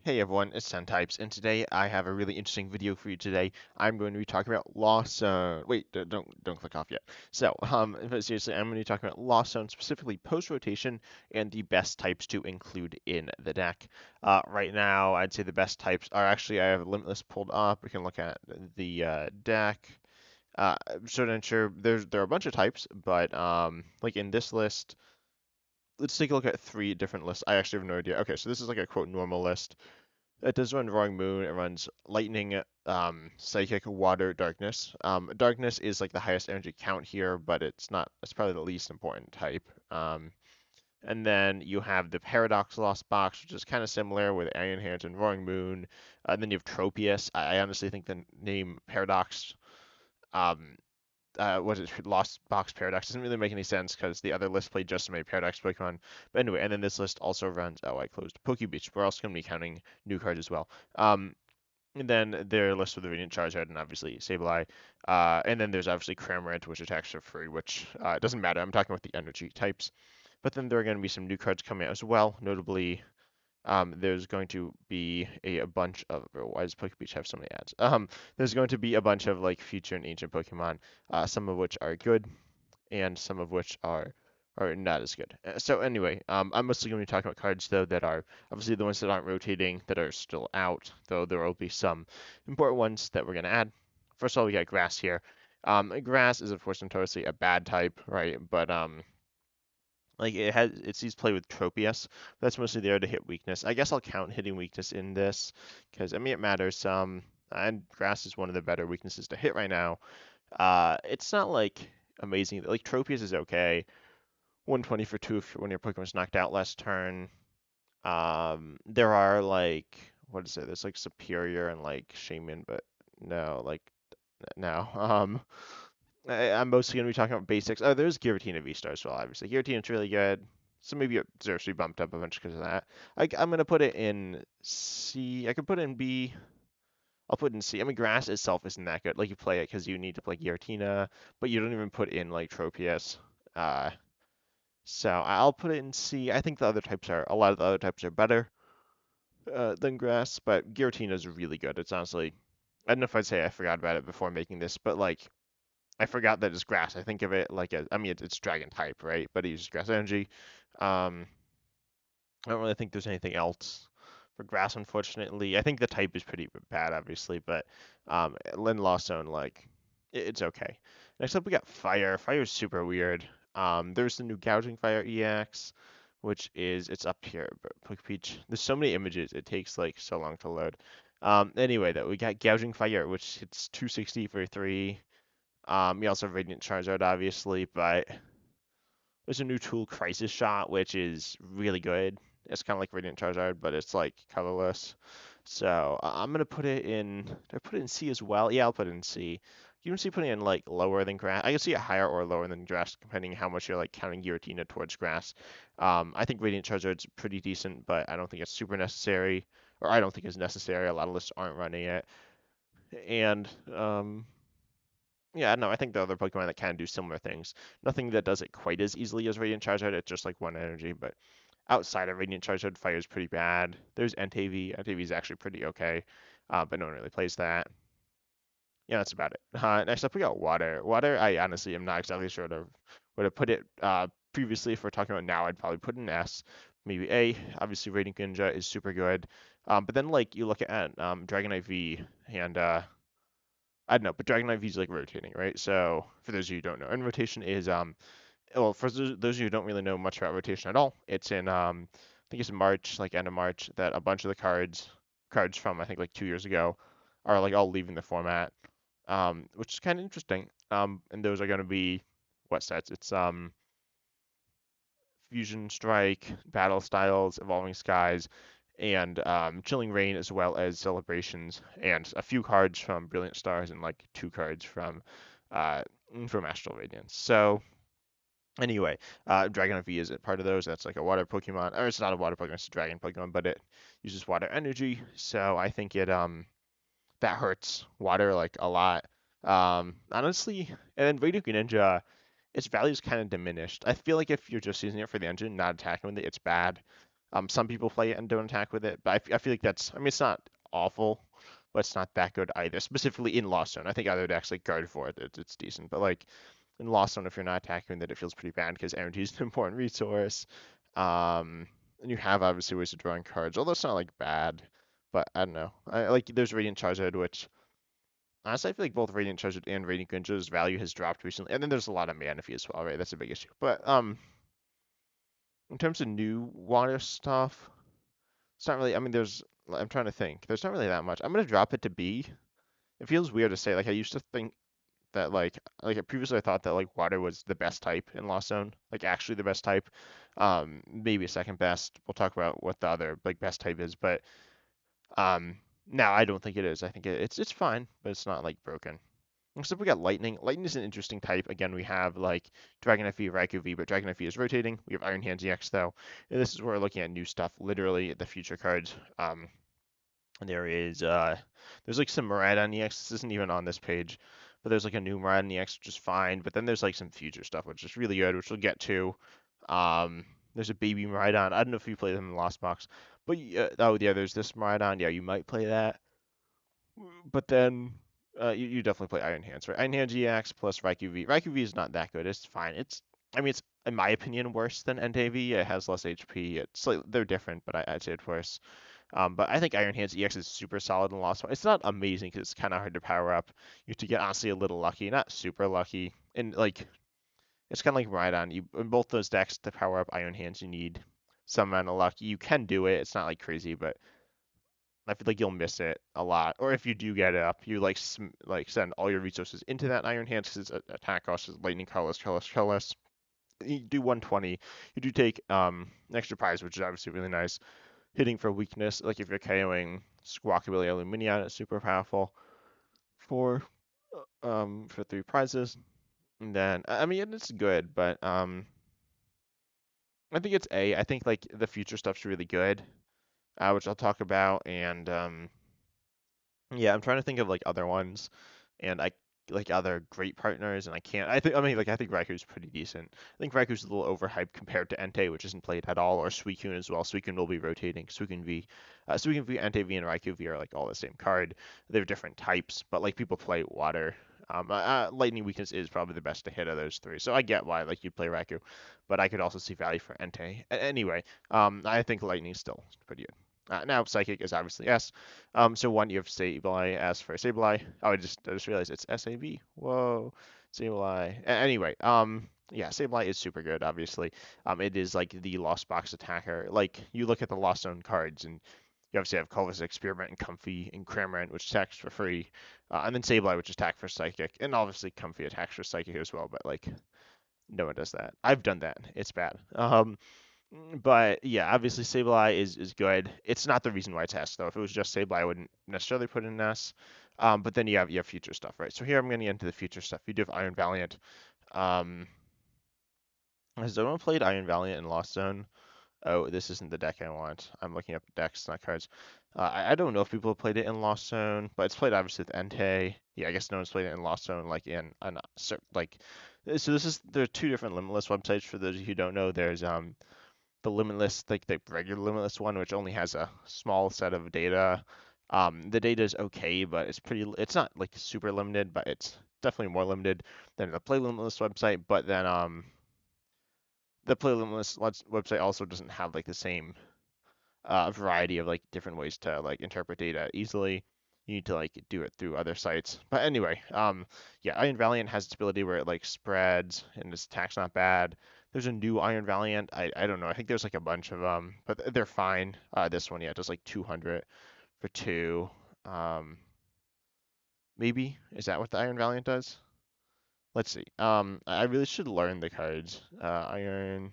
Hey everyone, it's Types, and today I have a really interesting video for you today. I'm going to be talking about Lost Zone. Wait, don't click off yet. But seriously, I'm going to be talking about Lost Zone, specifically post rotation, and the best types to include in the deck. Right now, I'd say the best types are actually I have Limitless pulled up. We can look at the deck. So to ensure there are a bunch of types, but like in this list, let's take a look at three different lists. I actually have no idea. Okay, so this is like a quote normal list. It does run Roaring Moon. It runs Lightning, Psychic, Water, Darkness. Darkness is like the highest energy count here, but it's not. It's probably the least important type. And then you have the Paradox Lost Box, which is kind of similar with Iron Hands and Roaring Moon. And then you have Tropius. I honestly think the name Paradox um, what is it, Lost Box Paradox doesn't really make any sense because the other list played just so many Paradox Pokemon. But anyway, and then this list also runs. Oh, I closed Pokebeach. We're also going to be counting new cards as well. And then their list with the Radiant Charizard and obviously Sableye. And then there's obviously Cramorant, which attacks for free, which doesn't matter. I'm talking about the energy types. But then there are going to be some new cards coming out as well, notably there's going to be a bunch of. Why does Pokebeach have so many ads? There's going to be a bunch of like future and ancient Pokemon, some of which are good, and some of which are not as good. So anyway, I'm mostly going to be talking about cards though that are obviously the ones that aren't rotating that are still out. Though there will be some important ones that we're going to add. First of all, we got Grass here. Grass is of course notoriously a bad type, right? But like it sees play with Tropius. That's mostly there to hit weakness. I guess I'll count hitting weakness in this because I mean it matters. And grass is one of the better weaknesses to hit right now. It's not like amazing. Like Tropius is okay. 120 for two if when your Pokemon's knocked out last turn. There are like what is it? There's like Superior and like Shaman, but no, like no. I'm mostly going to be talking about basics. Oh, there's Giratina V-Star as well, obviously. Giratina's really good. So maybe it deserves to be bumped up a bunch because of that. I'm going to put it in C. I could put it in B. I'll put it in C. I mean, Grass itself isn't that good. Like, you play it because you need to play Giratina, but you don't even put in, like, Tropius. Uh, so I'll put it in C. I think a lot of the other types are better than Grass, but Giratina is really good. It's honestly, I don't know if I'd say I forgot about it before making this, but, like, I forgot that it's grass. I think of it like I mean, it's dragon type, right? But it uses grass energy. Um, I don't really think there's anything else for grass, unfortunately. I think the type is pretty bad, obviously, but Lin Lost Zone, like, it's okay. Next up, we got Fire. Fire is super weird. There's the new Gouging Fire EX, which is, it's up here, Poke Peach. There's so many images, it takes, like, so long to load. Anyway, though, we got Gouging Fire, which hits 260 for 3. You also have Radiant Charizard, obviously, but there's a new tool, Crisis Shot, which is really good. It's kind of like Radiant Charizard, but it's like colorless. So I'm gonna put it in. Did I put it in C as well? Yeah, I'll put it in C. You can see putting it in like lower than grass. I can see it higher or lower than grass, depending how much you're like counting Giratina towards grass. I think Radiant Charizard's pretty decent, but I don't think it's super necessary, or I don't think it's necessary. A lot of lists aren't running it, and yeah, no, I think the other Pokemon that can do similar things. Nothing that does it quite as easily as Radiant Charizard. It's just like one energy, but outside of Radiant Charizard, Fire is pretty bad. There's Entei. Entei is actually pretty okay, but no one really plays that. Yeah, that's about it. Next up, we got Water. Water, I honestly am not exactly sure where to put it. Previously, if we're talking about now, I'd probably put an S, maybe A. Obviously, Radiant Ninja is super good. But then, like, you look at Dragonite V, and I don't know, but Dragonite V is like rotating, right? So for those of you who don't know, and rotation is well, for those of you who don't really know much about rotation at all, it's in I think it's in March, like end of March, that a bunch of the cards from I think like 2 years ago are like all leaving the format, which is kind of interesting. And those are going to be what sets? It's Fusion Strike, Battle Styles, Evolving Skies, and Chilling Reign, as well as Celebrations, and a few cards from Brilliant Stars, and like two cards uh, from Astral Radiance. So anyway, Dragon V is a part of those. That's like a water Pokemon, or it's not a water Pokemon, it's a Dragon Pokemon, but it uses water energy. So I think it that hurts water like a lot. Honestly, and then Radiant Ninja, its value is kind of diminished. I feel like if you're just using it for the engine, not attacking with it, it's bad. Some people play it and don't attack with it, but I feel like that's, I mean, it's not awful, but it's not that good either. Specifically in Lost Zone, I think other decks like Guard for it, it's decent, but like in Lost Zone, if you're not attacking with it, it feels pretty bad because energy is an important resource. And you have obviously ways of drawing cards, although it's not like bad, but I don't know. I like there's Radiant Charizard, which honestly I feel like both Radiant Charizard and Radiant Greninja's value has dropped recently, and then there's a lot of Manaphy as well, right? That's a big issue. But in terms of new water stuff, it's not really. I mean, I'm trying to think. There's not really that much. I'm gonna drop it to B. It feels weird to say. Like I used to think that previously I thought that like water was the best type in Lost Zone, like actually the best type. Maybe second best. We'll talk about what the other like best type is, but um, now I don't think it is. I think it's fine, but it's not like broken. Except we got Lightning. Lightning is an interesting type. Again, we have like Dragon FE, Raikou V, but Dragon FE is rotating. We have Iron Hands EX though. And this is where we're looking at new stuff, literally the future cards. And there's like some Miraidon EX. This isn't even on this page, but there's like a new Miraidon EX, which is fine. But then there's like some future stuff, which is really good, which we'll get to. There's a baby Miraidon. I don't know if you play them in Lost Box, but oh yeah, there's this Miraidon. Yeah, you might play that. But then you definitely play Iron Hands, right? Iron Hands EX plus Raikou V. Raikou V is not that good. It's fine. I mean, it's in my opinion worse than Entei V. It has less HP. It's like they're different, but I'd say it's worse. But I think Iron Hands EX is super solid in Lost One. It's not amazing because it's kind of hard to power up. You have to get honestly a little lucky, not super lucky. And like it's kind of like Rhydon. You in both those decks to power up Iron Hands, you need some amount of luck. You can do it. It's not like crazy, but I feel like you'll miss it a lot. Or if you do get it up, you like send all your resources into that Iron Hands because its attack cost is Lightning, Colorless. You do 120. You do take an extra prize, which is obviously really nice. Hitting for weakness, like if you're KOing Squawkabilly or Lumineon, it's super powerful for 3 prizes. And then I mean it's good, but I think it's A. I think like the future stuff's really good, which I'll talk about, and yeah, I'm trying to think of like other ones, and I like other great partners, and I can't. I think Raikou's pretty decent. I think Raikou's a little overhyped compared to Entei, which isn't played at all, or Suicune as well. Suicune will be rotating. Suicune V, Entei V, and Raikou V are like all the same card. They're different types, but like people play water. Lightning weakness is probably the best to hit of those three, so I get why like you'd play Raikou, but I could also see value for Entei. Anyway, I think Lightning's still pretty good. Now Psychic is obviously S. So one you have Sableye as for Sableye. Oh, I just realized it's SAB. Whoa, Sableye. Anyway, yeah, Sableye is super good. Obviously, it is like the Lost Box attacker. Like you look at the Lost Zone cards, and you obviously have Culvus Experiment and Comfey and Cramorant, which attacks for free, and then Sableye, which attacks for Psychic, and obviously Comfey attacks for Psychic as well. But like no one does that. I've done that. It's bad. But yeah, obviously Sableye is good. It's not the reason why it's S though. If it was just Sableye, I wouldn't necessarily put it in S. But then you have future stuff, right? So here I'm going to get into the future stuff. You do have Iron Valiant. Um, has anyone played Iron Valiant in Lost Zone? Oh, this isn't the deck I want. I'm looking up decks, not cards. I don't know if people have played it in Lost Zone, but it's played obviously with Entei. Yeah, I guess no one's played it in Lost Zone, like so this is there are two different Limitless websites for those of you who don't know. There's the Limitless, like the regular Limitless one, which only has a small set of data. The data is okay, but it's not like super limited, but it's definitely more limited than the Play Limitless website. But then the Play Limitless website also doesn't have like the same variety of like different ways to like interpret data easily. You need to like do it through other sites. But anyway, yeah, Iron Valiant has its ability where it like spreads and its attack's not bad. There's a new Iron Valiant. I don't know. I think there's like a bunch of them, but they're fine. This one, yeah, does like 200 for 2. Um, maybe is that what the Iron Valiant does? Let's see. I really should learn the cards. Iron.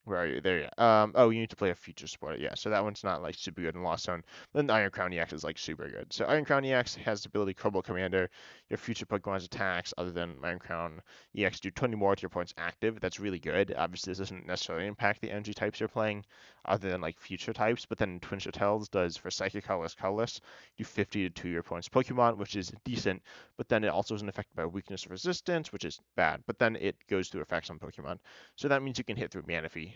Where are you? There you are. Oh, you need to play a future sport. Yeah, so that one's not like super good in Lost Zone. Then the Iron Crown EX is like super good. So Iron Crown EX has the ability Cobalt Commander. Your future Pokemon's attacks, other than Iron Crown EX, do 20 more to your points active. That's really good. Obviously, this doesn't necessarily impact the energy types you're playing, other than like future types. But then Twin Hotels does for Psychic Colorless, do 50 to 2 your points Pokemon, which is decent. But then it also isn't affected by weakness or resistance, which is bad. But then it goes through effects on Pokemon. So that means you can hit through Manaphy.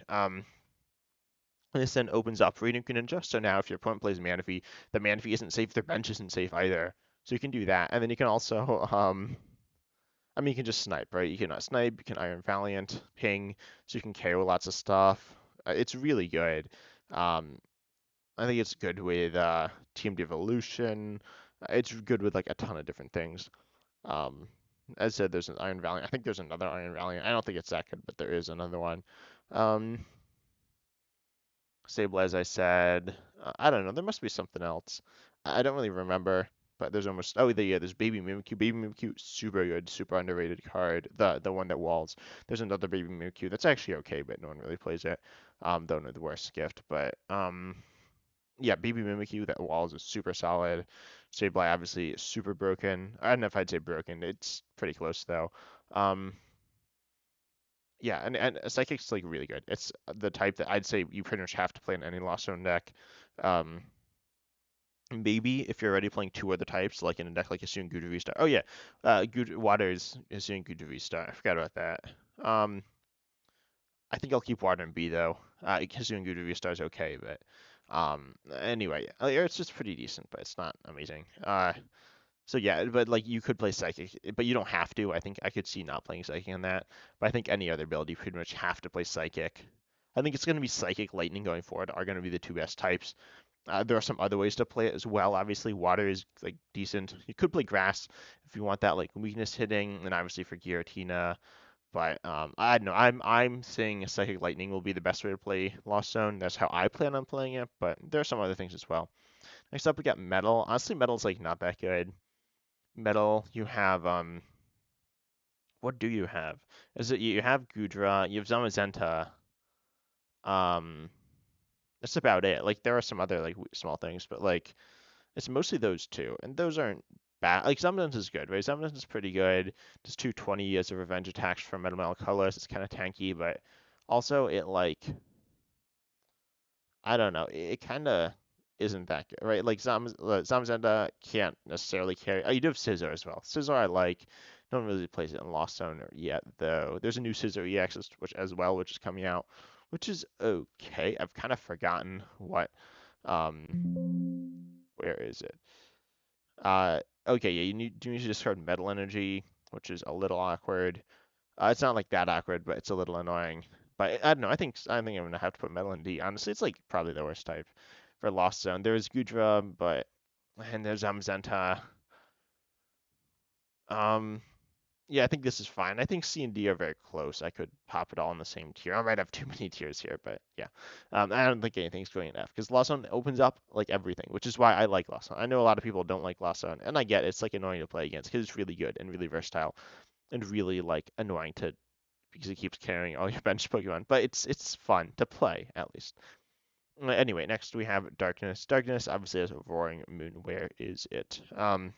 And this then opens up Radiant Greninja. So now if your opponent plays Manaphy, the Manaphy isn't safe, their bench isn't safe either. So you can do that. And then you can also, I mean, you can just snipe, right? You can snipe, you can Iron Valiant, ping, so you can KO lots of stuff. It's really good. Um, I think it's good with Team Devolution. It's good with like a ton of different things. Um, as I said, there's an Iron Valiant. I think there's another Iron Valiant. I don't think it's that good, but there is another one. Um, Sable, as I said. I don't know. There must be something else. I don't really remember. But there's almost yeah, there's Baby Mimikyu. Baby Mimikyu, super good, super underrated card. The one that walls. There's another Baby Mimikyu that's actually okay, but no one really plays it. Don't know the worst gift, but yeah, Baby Mimikyu that walls is super solid. Sableye obviously is super broken. I don't know if I'd say broken. It's pretty close though. Um, yeah, and Psychic's like really good. It's the type that I'd say you pretty much have to play in any Lost Zone deck. Um, Maybe if you're already playing two other types, like in a deck like Hisuian Gudu Star. Oh yeah, Water is Hisuian Gudu Star. I forgot about that. Um, I think I'll keep Water and B though. Hisuian Gudu Star is okay, but anyway, it's just pretty decent, but it's not amazing. So yeah, but like you could play Psychic, but you don't have to. I think I could see not playing Psychic in that, but I think any other build you pretty much have to play Psychic. I think it's going to be Psychic, Lightning going forward are going to be the two best types. There are some other ways to play it as well. Obviously, Water is like decent. You could play Grass if you want that like weakness hitting, and obviously for Giratina. But I don't know. I'm saying Psychic Lightning will be the best way to play Lost Zone. That's how I plan on playing it. But there are some other things as well. Next up, we got Metal. Honestly, Metal's like not that good. Metal, you have what do you have? Is it you have Gudra, you have Zamazenta, um, that's about it. Like there are some other like small things, but like it's mostly those two, and those aren't bad. Like Zamazenta is good, right? Zamazenta is pretty good. Does 220 as a revenge attacks from Metal Colors. It's kind of tanky, but also it like I don't know. It kind of isn't that good, right? Like Zamazenta can't necessarily carry. Oh, you do have Scizor as well. Scizor I like. No one really plays it in Lost Zone yet, though. There's a new Scizor EX which as well, which is coming out, which is okay. I've kind of forgotten what. Where is it? Okay, yeah. Do need to discard Metal Energy, which is a little awkward. It's not like that awkward, but it's a little annoying. But I don't know. I think I'm gonna have to put Metal in D. Honestly, it's like probably the worst type for Lost Zone. There's Gudra, but and there's Zamazenta. Um, yeah, I think this is fine. I think C and D are very close. I could pop it all in the same tier. I might have too many tiers here, but yeah. I don't think anything's going in F because Lost Zone opens up like everything, which is why I like Lost Zone. I know a lot of people don't like Lost Zone, and I get it. It's like annoying to play against because it's really good and really versatile and really like annoying to because it keeps carrying all your bench Pokemon. But it's fun to play at least. Anyway, next we have Darkness. Darkness obviously has a Roaring Moon. Where is it? It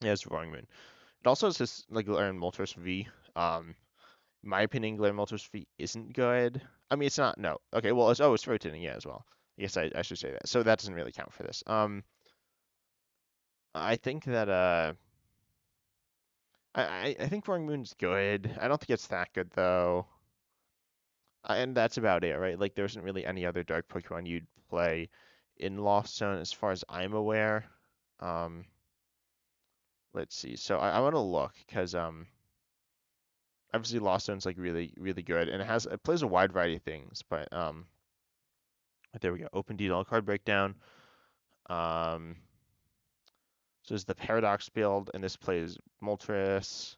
has Roaring Moon. It also has this like Galarian Moltres V. In my opinion, Galarian Moltres V isn't good. I mean, it's not. No. Okay. Well, it's rotating. Yeah, as well. I guess I should say that. So that doesn't really count for this. I think that I think Roaring Moon's good. I don't think it's that good though. And that's about it, right? Like there isn't really any other dark Pokemon you'd play in Lost Zone as far as I'm aware. Um, let's see. So I want to look because obviously Lost Zone's like really really good and it plays a wide variety of things. But there we go. Open detail card breakdown. Um, so there's the Paradox build and this plays Moltres.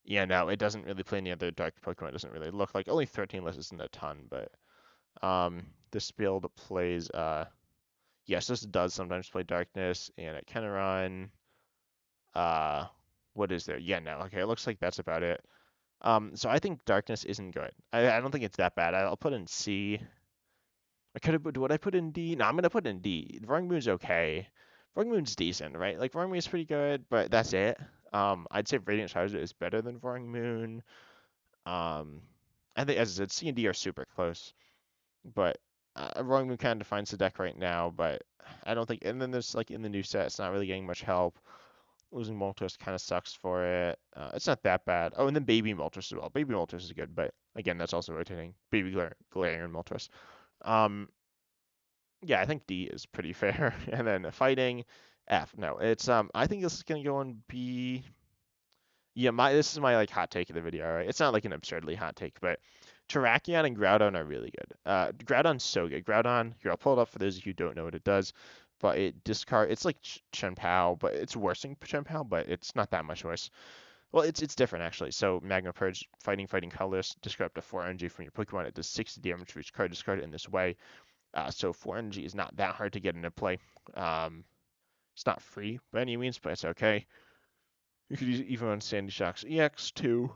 Yeah, no, it doesn't really play any other dark Pokemon. It doesn't really look like only 13 lists isn't a ton, but this build plays yes, this does sometimes play Darkness, and it can run. Uh, what is there? Yeah, no. Okay, it looks like that's about it. So I think Darkness isn't good. I don't think it's that bad. I'll put in C. I could have put. Would I put in D? No, I'm gonna put in D. Roaring Moon's okay. Roaring Moon's decent, right? Like Roaring Moon is pretty good, but that's it. I'd say Radiant Charizard is better than Roaring Moon. Um, I think as I said, C and D are super close. But Roaring Moon kind of defines the deck right now, but I don't think. And then there's like in the new set, it's not really getting much help. Losing Moltres kind of sucks for it. It's not that bad. Oh, and then Baby Moltres as well. Baby Moltres is good, but again, that's also rotating. Baby Galarian Moltres. Yeah, I think D is pretty fair. And then fighting, F. No, it's I think this is gonna go on B. Yeah, this is my like hot take of the video, right? It's not like an absurdly hot take, but Terrakion and Groudon are really good. Groudon's so good. Groudon, here I'll pull it up for those of you who don't know what it does, but it's like Chien-Pao, but it's worse than Chien-Pao, but it's not that much worse. Well, it's different actually. So Magma Purge, fighting colorless, discard up to 4 energy from your Pokemon. It does 60 damage for each card discarded in this way. So 4 energy is not that hard to get into play. Um, it's not free by any means, but it's okay. You could use it even on Sandy Shock's EX to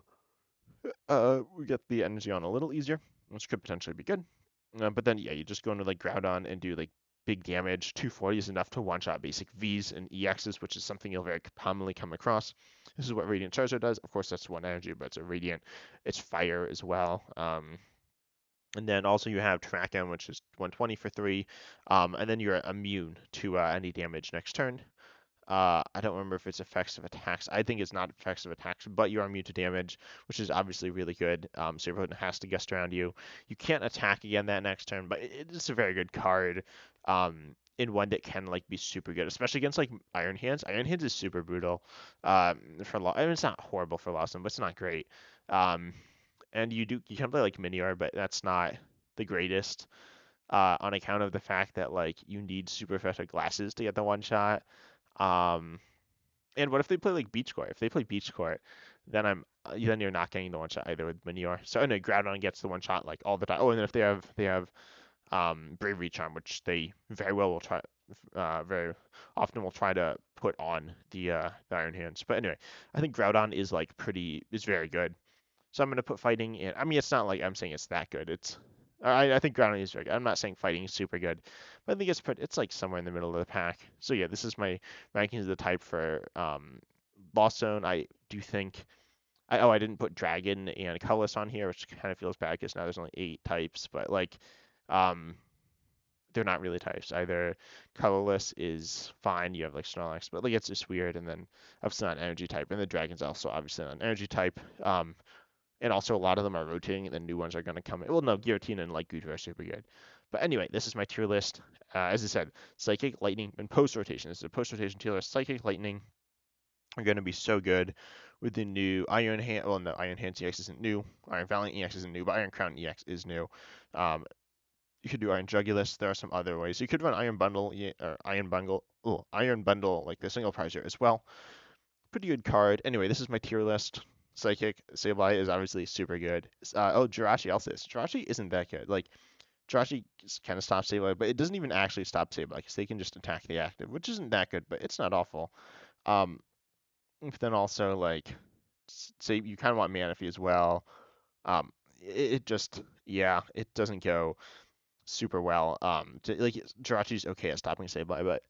we get the energy on a little easier, which could potentially be good. But then yeah, you just go into like Groudon and do like big damage. 240 is enough to one-shot basic Vs and EXs, which is something you'll very commonly come across. This is what Radiant Charizard does. Of course, that's 1 energy, but it's a Radiant. It's fire as well. And then also you have Terrakion, which is 120 for 3. And then you're immune to any damage next turn. I don't remember if it's effects of attacks. I think it's not effects of attacks, but you are immune to damage, which is obviously really good. So your opponent has to gust around you. You can't attack again that next turn, but it is a very good card. In one that can like be super good, especially against like Iron Hands. Iron Hands is super brutal. I mean, it's not horrible for Lawson, but it's not great. Um, and you can play like Minior, but that's not the greatest. On account of the fact that like you need super effective glasses to get the one shot. Um, and what if they play like Beach Court? If they play Beach Court, then then you're not getting the one shot either with Minior. So I know Groudon gets the one shot like all the time. Oh, and then if they have Bravery Charm, which they very well will try, very often will try to put on the Iron Hands. But anyway, I think Groudon is very good. So I'm gonna put fighting in. I mean, it's not like I'm saying it's that good. I think grounding is very good. I'm not saying fighting is super good, but I think it's like somewhere in the middle of the pack. So yeah, this is my rankings of the type for Lost Zone. I do think I didn't put Dragon and Colorless on here, which kind of feels bad because now there's only 8 types, but like um they're not really types. Either Colorless is fine, you have like Snorlax, but like it's just weird, and then obviously not an energy type, and the Dragon's also obviously not an energy type. And also a lot of them are rotating, and the new ones are going to come in. Well, no, Giratina and Light Guju are super good. But anyway, this is my tier list. As I said, Psychic, Lightning, and post-rotation. This is a post-rotation tier list. Psychic, Lightning are going to be so good with the new Iron Hand. Well, no, Iron Hands EX isn't new. Iron Valiant EX isn't new, but Iron Crown EX is new. Um, you could do Iron Jugulus. There are some other ways. You could run Iron Bundle, or Iron Bundle like the single prizer as well. Pretty good card. Anyway, this is my tier list. Psychic, Sableye is obviously super good. Jirachi also is. Jirachi isn't that good. Like, Jirachi kind of stops Sableye, but it doesn't even actually stop Sableye because they can just attack the active, which isn't that good, but it's not awful. But then also, like, say you kind of want Manaphy as well. Um, it just, yeah, it doesn't go super well. Like, Jirachi's okay at stopping Sableye, but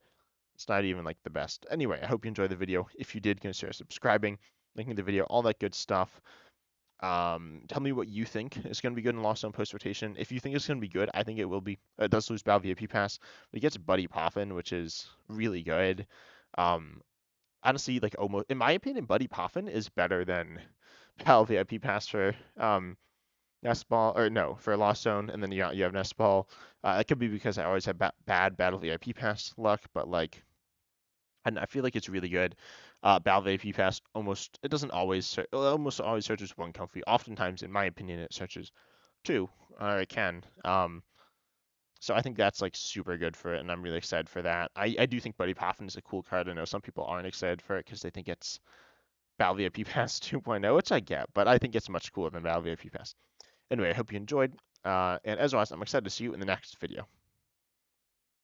it's not even like the best. Anyway, I hope you enjoyed the video. If you did, consider subscribing, liking the video, all that good stuff. Tell me what you think is going to be good in Lost Zone post rotation. If you think it's going to be good, I think it will be. It does lose Battle VIP Pass, but it gets Buddy Poffin, which is really good. Um, Honestly, like almost in my opinion, Buddy Poffin is better than Battle VIP Pass for Nest Ball, or no, for Lost Zone, and then you have Nest Ball. It could be because I always have bad Battle VIP Pass luck, but like and I feel like it's really good. Battle VIP Pass it doesn't always almost always searches one comfy. Oftentimes, in my opinion, it searches two, or it can. So I think that's like super good for it, and I'm really excited for that. I do think Buddy Poffin is a cool card. I know some people aren't excited for it because they think it's Battle VIP Pass 2.0, which I get, but I think it's much cooler than Battle VIP Pass. Anyway, I hope you enjoyed, and as always, I'm excited to see you in the next video.